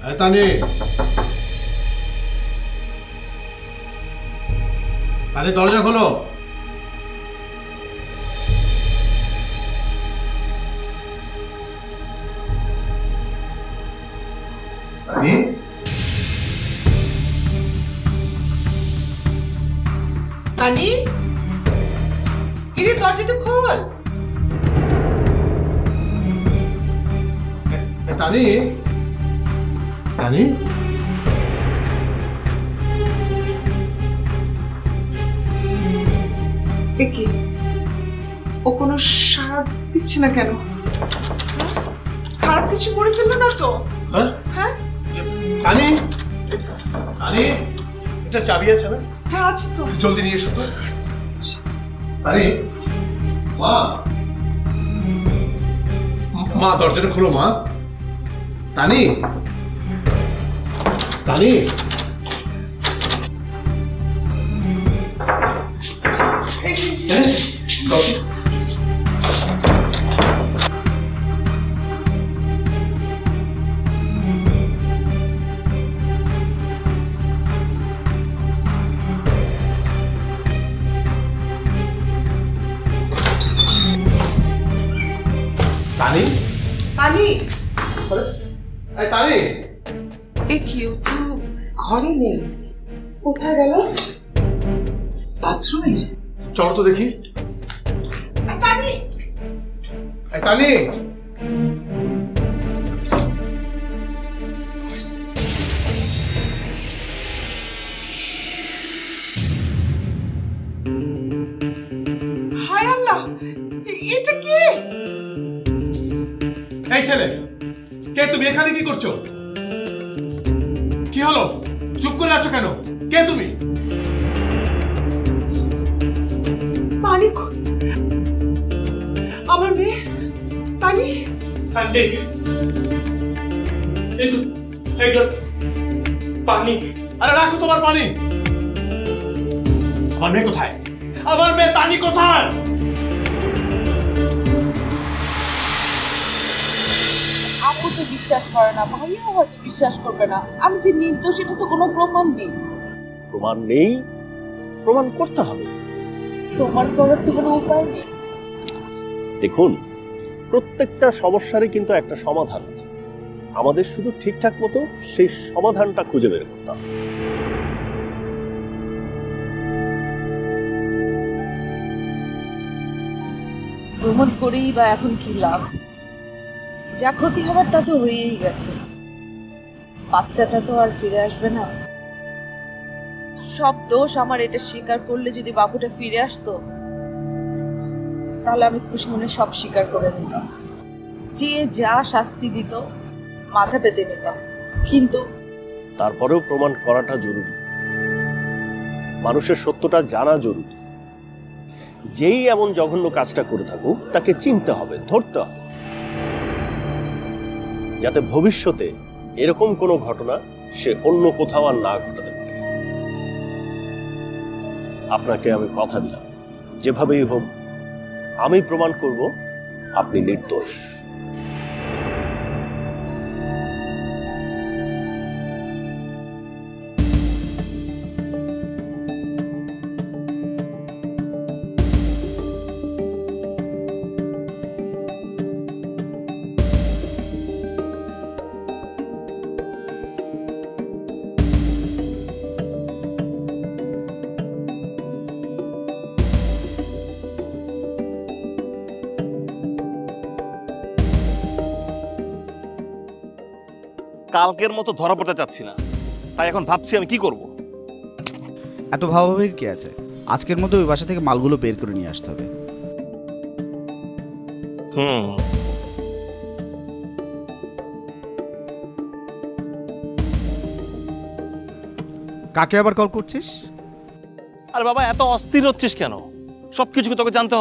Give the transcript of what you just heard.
তানি, আরে দরজা খোলো। তানি, তানি, কিরে দরজাটা খোল। তানি, তানি, কি ও কোনো সাড়া দিচ্ছে না কেন? খারাপ কিছু করে ফেললো না তো? হ্যাঁ হ্যাঁ তানি, তানি, এটা চাবি আছে না? হ্যাঁ আছে তো। জলদি নিয়ে এসো তো। তানি, মা, মা দরজাটা খোলো মা। তানি, তানি, হ্যাঁ, দরজা- তানি, তানি, এই তানি, এ কি ও তো ঘরে নেই, কোথায় গেল? বাথরুমে? চলো তো দেখি। তানি, এই তানি, হায় আল্লাহ, এটা কে? এই ছেলে, কে তুমি? এখানে কি করছো? কি হলো? চুপ করে আছো কেন? কে তুমি? তানি, আমার মেয়ে তানি। আন্টি এই তো এক গ্লাস পানি। আরে রাখো তোমার পানি। আমার মেয়ে কোথায়? আমার মেয়ে তানি কোথায়? আপু তো বিশ্বাস করে না, ভাইয়াও হয়তো বিশ্বাস করবে না। আমি যে নির্দোষ এটা তো কোনো প্রমাণ নেই। প্রমাণ নেই, প্রমাণ করতে হবে। প্রমাণ করার তো কোনো উপায় নেই। দেখুন, প্রত্যেকটা সমস্যারই কিন্তু একটা সমাধান আছে। আমাদের শুধু ঠিকঠাক মতো সেই সমাধানটা খুঁজে বের করতে হবে। প্রমাণ করেই বা এখন কি লাভ? যা ক্ষতি হবার তা তো হয়েই গেছে। বাচ্চাটা তো আর ফিরে আসবে না। সব দোষ আমার, এটা স্বীকার করলে যদি বাবুটা ফিরে আসতো তাহলে আমি খুশি মনে সব স্বীকার করে নিতাম। যে যা শাস্তি দিত মাথা পেতে নিতাম, কিন্তু তারপরেও প্রমাণ করাটা জরুরি। মানুষের সত্যটা জানা জরুরি। যেই এমন জঘন্য কাজটা করে থাকুক তাকে চিনতে হবে, ধরতে হবে, যাতে ভবিষ্যতে এরকম কোনো ঘটনা সে অন্য কোথাও আর না ঘটাতে পারে। আপনাকে আমি কথা দিলাম, যেভাবেই হোক আমি প্রমাণ করব আপনি নির্দোষ। কালকের মতো ধরা পড়তে চাচ্ছি না, তাই এখন ভাবছি আমি কি করব। এত ভাবাভাবির কি আছে? আজকের মতো ওই বাসা থেকে মালগুলো বের করে নিয়ে আসতে হবে। কাকে আবার কল করছিস? আরে বাবা, এত অস্থির হচ্ছিস কেন? সবকিছু তোকে জানতে